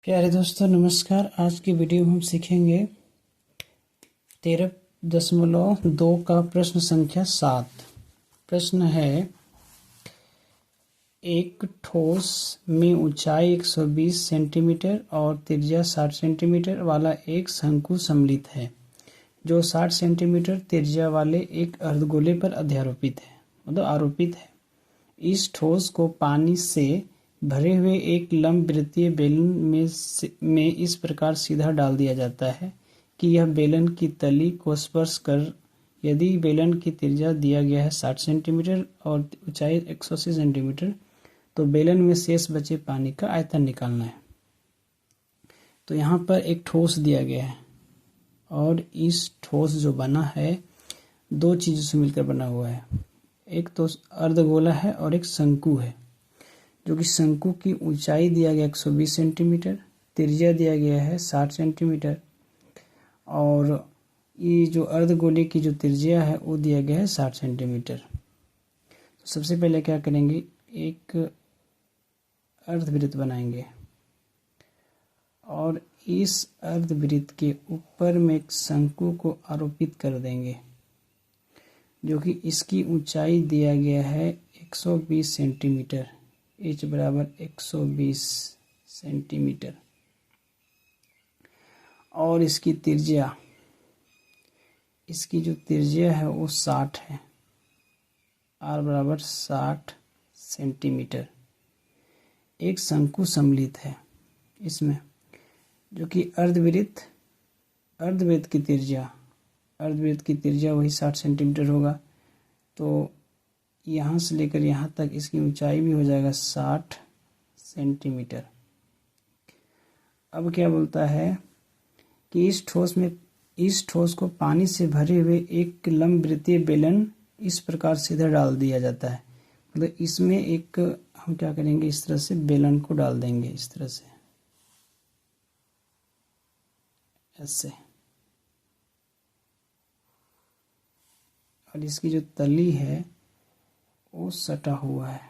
प्यारे दोस्तों नमस्कार। आज की वीडियो में हम सीखेंगे 13.2 का प्रश्न संख्या 7। प्रश्न है, एक ठोस में ऊंचाई 120 सेंटीमीटर और त्रिज्या 60 सेंटीमीटर वाला एक शंकु सम्मिलित है जो 60 सेंटीमीटर त्रिज्या वाले एक अर्धगोले पर अध्यारोपित है आरोपित है। इस ठोस को पानी से भरे हुए एक लंबवृत्तीय बेलन में इस प्रकार सीधा डाल दिया जाता है कि यह बेलन की तली को स्पर्श कर। यदि बेलन की त्रिज्या दिया गया है 60 सेंटीमीटर और ऊंचाई 180 सेंटीमीटर, तो बेलन में शेष बचे पानी का आयतन निकालना है। तो यहाँ पर एक ठोस दिया गया है और इस ठोस जो बना है दो चीज़ों से मिलकर बना हुआ है। एक तो अर्धगोला है और एक शंकु है, जो कि शंकु की ऊंचाई दिया गया 120 सेंटीमीटर, त्रिज्या दिया गया है 60 सेंटीमीटर और ये जो अर्धगोले की जो त्रिज्या है वो दिया गया है 60 सेंटीमीटर। तो सबसे पहले क्या करेंगे, एक अर्धवृत्त बनाएंगे और इस अर्धवृत्त के ऊपर में एक शंकु को आरोपित कर देंगे, जो कि इसकी ऊंचाई दिया गया है 120 सेंटीमीटर। h बराबर 120 सेंटीमीटर और इसकी जो त्रिज्या है वो 60 है। r बराबर 60 सेंटीमीटर। एक शंकु सम्मिलित है इसमें, जो कि अर्धवृत्त की त्रिज्या वही 60 सेंटीमीटर होगा। तो यहाँ से लेकर यहाँ तक इसकी ऊंचाई भी हो जाएगा 60 सेंटीमीटर। अब क्या बोलता है कि इस ठोस को पानी से भरे हुए एक लंबवृत्तीय बेलन इस प्रकार सीधा डाल दिया जाता है। मतलब इसमें एक हम क्या करेंगे, इस तरह से बेलन को डाल देंगे, इस तरह से ऐसे, और इसकी जो तली है वो सटा हुआ है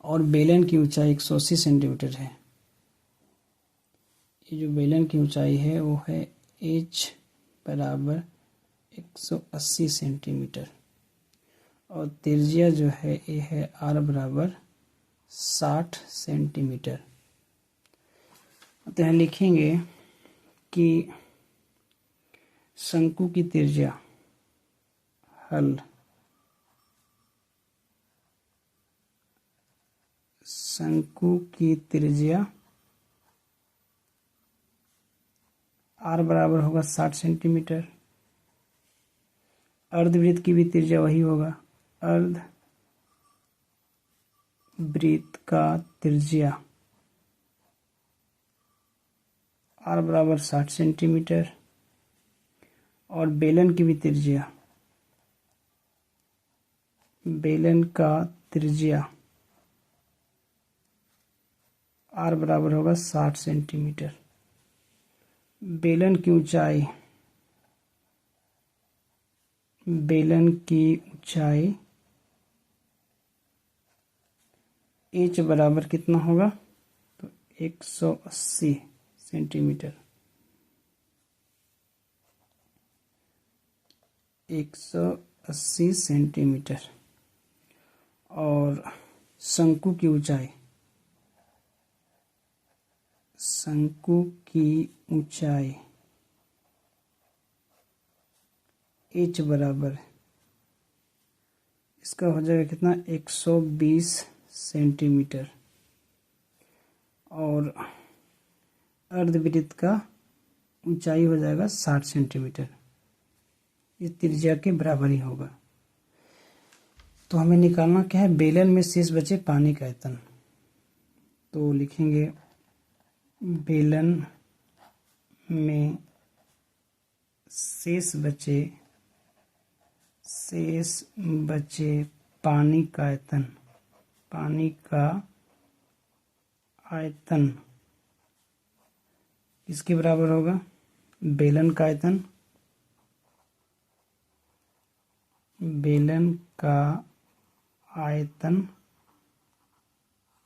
और बेलन की ऊंचाई 180 सेंटीमीटर है। ये जो बेलन की ऊंचाई है वो है h बराबर 180 सेंटीमीटर और त्रिज्या जो है ये है r बराबर 60 सेंटीमीटर। तो यहाँ लिखेंगे कि शंकु की त्रिज्या शंकु की त्रिज्या r बराबर होगा 60 सेंटीमीटर। अर्धवृत्त की भी त्रिज्या वही होगा। अर्धवृत्त का त्रिज्या r बराबर 60 सेंटीमीटर और बेलन की भी त्रिज्या r बराबर होगा 60 सेंटीमीटर। बेलन की ऊंचाई h बराबर कितना होगा, तो 180 सेंटीमीटर। 180 सेंटीमीटर और शंकु की ऊंचाई h बराबर इसका हो जाएगा कितना, 120 सेंटीमीटर और अर्धवृत्त का ऊंचाई हो जाएगा 60 सेंटीमीटर। इस त्रिज्या के बराबर ही होगा। तो हमें निकालना क्या है, बेलन में शेष बचे पानी का आयतन। तो लिखेंगे बेलन में शेष बचे पानी का आयतन किसके बराबर होगा, बेलन का आयतन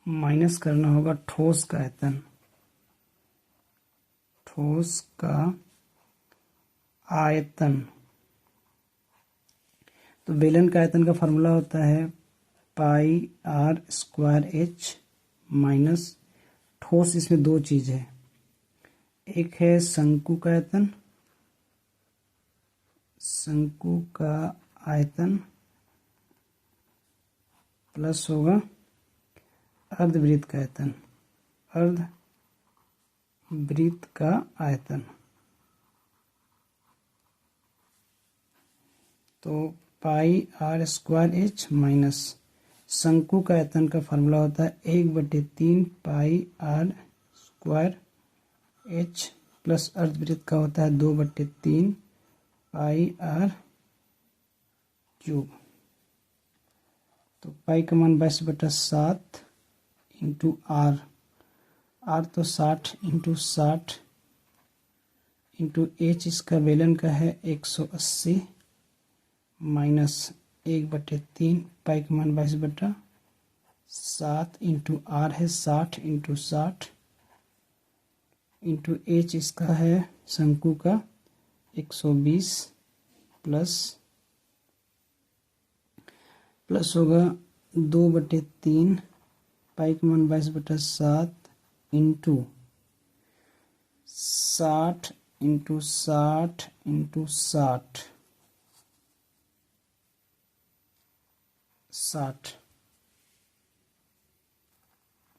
माइनस करना होगा ठोस का आयतन, ठोस का आयतन। तो बेलन का आयतन का फार्मूला होता है पाई आर स्क्वायर एच माइनस ठोस। इसमें दो चीज है, एक है शंकु का आयतन, शंकु का आयतन प्लस होगा अर्धवृत्त का आयतन, अर्धवृत्त का आयतन। तो पाई आर स्क्वायर एच माइनस शंकु का आयतन का फार्मूला होता है 1/3 पाई आर स्क्वायर एच प्लस अर्धवृत्त का होता है 2/3 पाई आर क्यूब। तो पाई का मान 22/7 इंटू आर, आर तो 60 इंटू 60 इंटू एच इसका बेलन का है 180 माइनस 1/3 पाई का मान 22/7 इंटू आर है 60 इंटू 60 इंटू एच इसका है शंकु का 120 प्लस होगा 2/3 पाई का मान 22/7 इंटू 60 इंटू 60 इंटू 60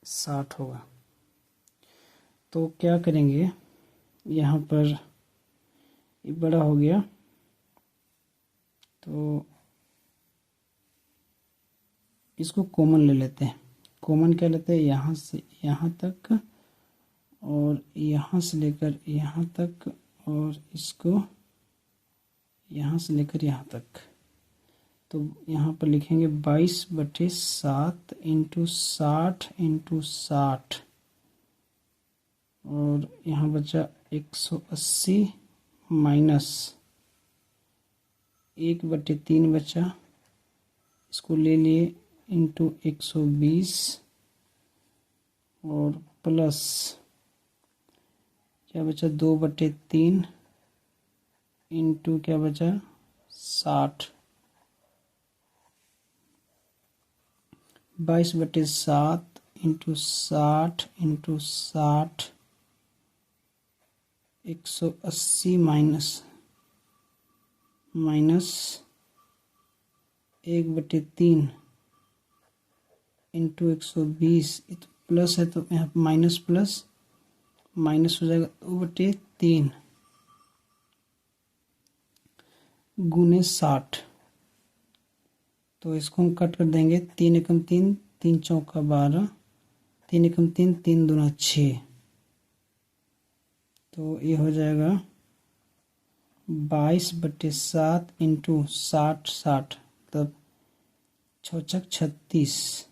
60 होगा। तो क्या करेंगे, यहाँ पर ये बड़ा हो गया तो इसको कॉमन ले लेते हैं। कॉमन क्या लेते हैं, यहाँ से यहाँ तक और यहाँ से लेकर यहाँ तक और इसको यहाँ से लेकर यहाँ तक। तो यहाँ पर लिखेंगे 22/7 इंटू 60 इंटू 60 और यहाँ बचा 180 माइनस 1/3 बचा, इसको ले लिए इंटू 120 और प्लस क्या बचा 2/3 इंटू क्या बचा 60, 22/7 इंटू 60 इंटू 60 180 माइनस 1/3 इंटू 120, तो प्लस है तो यहाँ माइनस प्लस माइनस हो जाएगा 2/3 गुने 60। तो इसको हम कट कर देंगे, 3 एकम 3, 3 चौका 12, 3 एकम 3, 3 दूना 6। तो ये हो जाएगा 22/7 इंटू 60 तब 6×6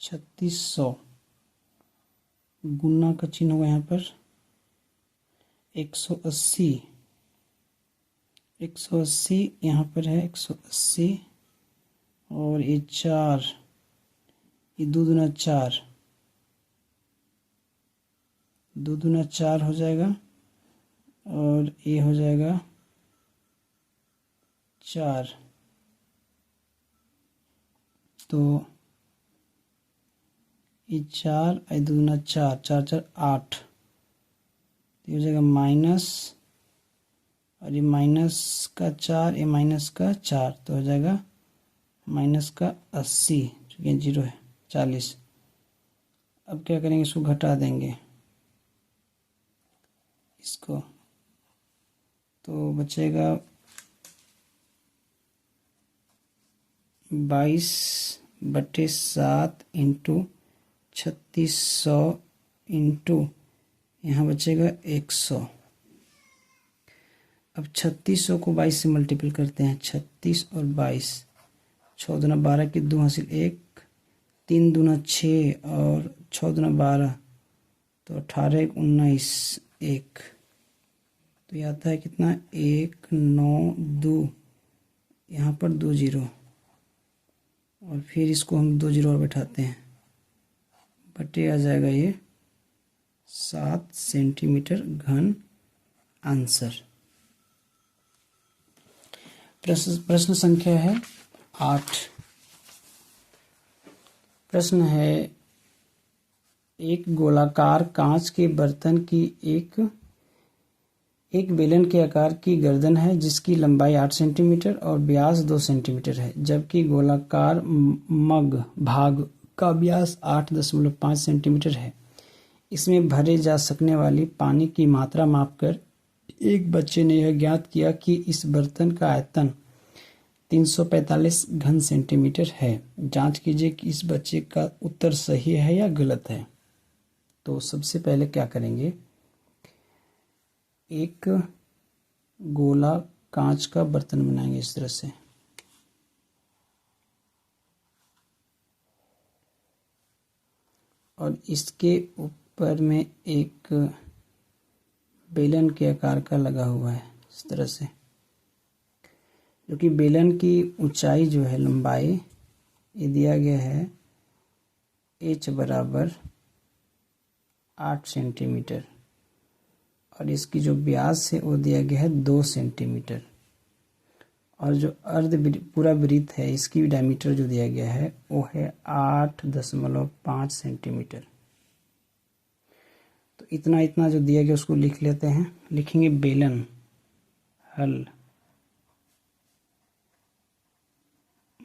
= 3600 गुना का चिन्ह होगा यहाँ पर 180 यहाँ पर है 180 और ये 4, ये 2 दूना 4, 2 दूना 4 हो जाएगा और ये हो जाएगा 4। तो ये 4 और 2 दूना 4, 4 4 8, ये हो जाएगा माइनस और ये माइनस का 4, ये माइनस का 4, तो हो जाएगा माइनस का 80, चूँकि 0 है 40। अब क्या करेंगे, इसको घटा देंगे इसको, तो बचेगा 22/7 इंटू 3600 इंटू यहाँ बचेगा 100। अब 3600 को 22 से मल्टीपल करते हैं, 36 और 22, 6 दूना 12 की 2 हासिल 1, 3 दूना 6 और 6 दूना 12, तो 18 1 19 1, तो ये आता है कितना 192, यहाँ पर 2 0 और फिर इसको हम 2 0 और बैठाते हैं बटे आ जाएगा ये 7 सेंटीमीटर घन आंसर। प्रश्न संख्या है 8। प्रश्न है एक गोलाकार कांच के बर्तन की एक बेलन के आकार की गर्दन है जिसकी लंबाई 8 सेंटीमीटर और व्यास 2 सेंटीमीटर है, जबकि गोलाकार मग भाग का व्यास 8.5 सेंटीमीटर है। इसमें भरे जा सकने वाली पानी की मात्रा मापकर एक बच्चे ने यह ज्ञात किया कि इस बर्तन का आयतन 345 घन सेंटीमीटर है। जांच कीजिए कि इस बच्चे का उत्तर सही है या गलत है। तो सबसे पहले क्या करेंगे, एक गोला कांच का बर्तन बनाएंगे इस तरह से। और इसके ऊपर में एक बेलन के आकार का लगा हुआ है इस तरह से, जो कि बेलन की ऊंचाई जो है, लंबाई ये दिया गया है h बराबर 8 सेंटीमीटर और इसकी जो व्यास है वो दिया गया है 2 सेंटीमीटर और जो पूरा वृत्त है इसकी डायमीटर जो दिया गया है वो है 8.5 सेंटीमीटर। तो इतना जो दिया गया उसको लिख लेते हैं। लिखेंगे बेलन हल,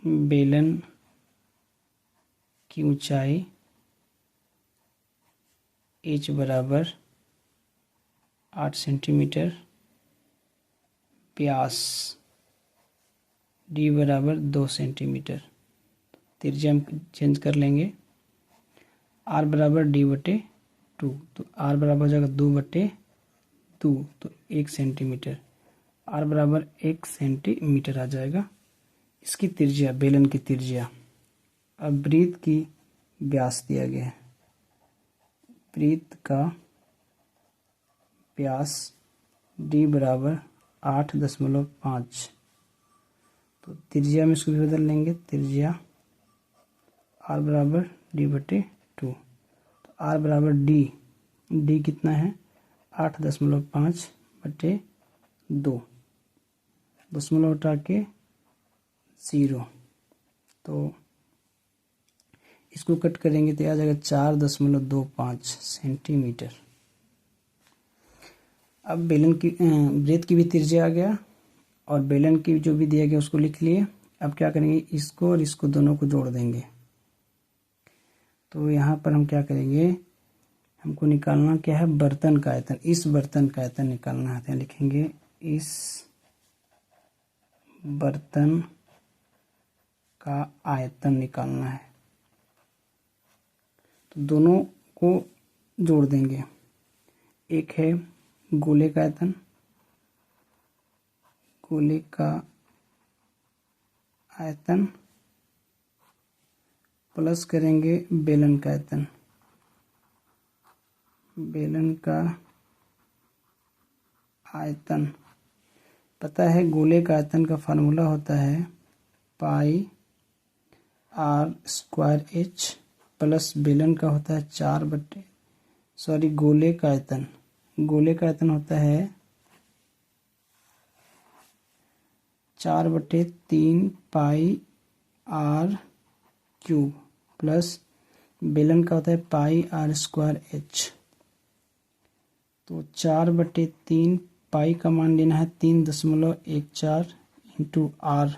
बेलन की ऊंचाई h बराबर 8 सेंटीमीटर, व्यास d बराबर 2 सेंटीमीटर। त्रिज्या हम चेंज कर लेंगे, r बराबर d बटे 2, तो r बराबर हो जाएगा 2/2, तो 1 सेंटीमीटर। r बराबर 1 सेंटीमीटर आ जाएगा इसकी त्रिज्या, बेलन की त्रिज्या। अब वृत्त की व्यास दिया गया है, वृत्त का व्यास d बराबर 8.5, तो त्रिज्या में इसको भी बदल लेंगे, त्रिज्या r बराबर d बटे 2, तो r बराबर d कितना है 8.5 बटे 2, दशमलव हटा के 0, तो इसको कट करेंगे तो आ जाएगा 4.25 सेंटीमीटर। अब बेलन की वृत्त की भी त्रिज्या आ गया और बेलन की जो भी दिया गया उसको लिख लिए। अब क्या करेंगे, इसको और इसको दोनों को जोड़ देंगे। तो यहाँ पर हम क्या करेंगे, हमको निकालना क्या है, बर्तन का आयतन। इस बर्तन का आयतन निकालना है, तो लिखेंगे इस बर्तन का आयतन निकालना है। तो दोनों को जोड़ देंगे। एक है गोले का आयतन, गोले का आयतन प्लस करेंगे बेलन का आयतन, बेलन का आयतन। पता है गोले का आयतन का फार्मूला होता है पाई r स्क्वायर h प्लस बेलन का होता है गोले का आयतन होता है 4/3 पाई r क्यूब प्लस बेलन का होता है पाई r स्क्वायर h। तो 4/3 पाई का मान लेना है 3.14 इंटू r।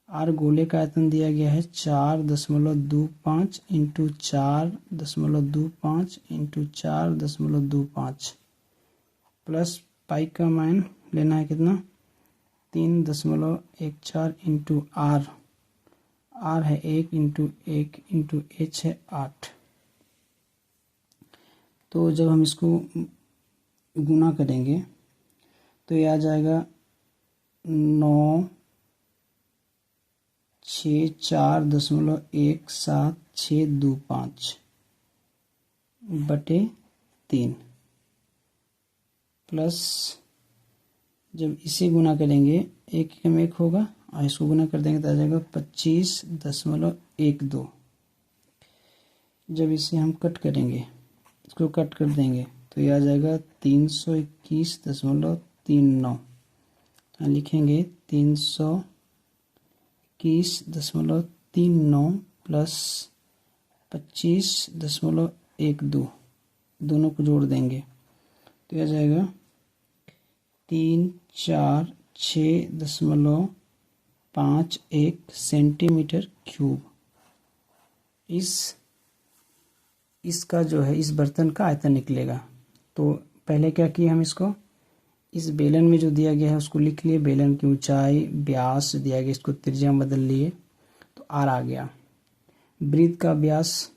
r गोले का आयतन दिया गया है 4.25 इंटू 4.25 इंटू 4.25 प्लस पाई का मान लेना है कितना 3.14 इंटू r है 1 इंटू 1 इंटू h है 8। तो जब हम इसको गुना करेंगे तो ये आ जाएगा 964.17625 बटे 3 प्लस जब इसे गुना करेंगे 1 कम 1 होगा और इसको गुना कर देंगे तो आ जाएगा 25.12। जब इसे हम कट करेंगे, इसको कट कर देंगे तो ये आ जाएगा 321.39। लिखेंगे 321.39 प्लस 25.12, दोनों को जोड़ देंगे तो आ जाएगा 346.51 सेंटीमीटर क्यूब। इसका जो है इस बर्तन का आयतन निकलेगा। तो पहले क्या किए हम इसको, इस बेलन में जो दिया गया है उसको लिख लिए, बेलन की ऊंचाई व्यास दिया गया, इसको त्रिज्या बदल लिए तो आर आ गया। वृत्त का व्यास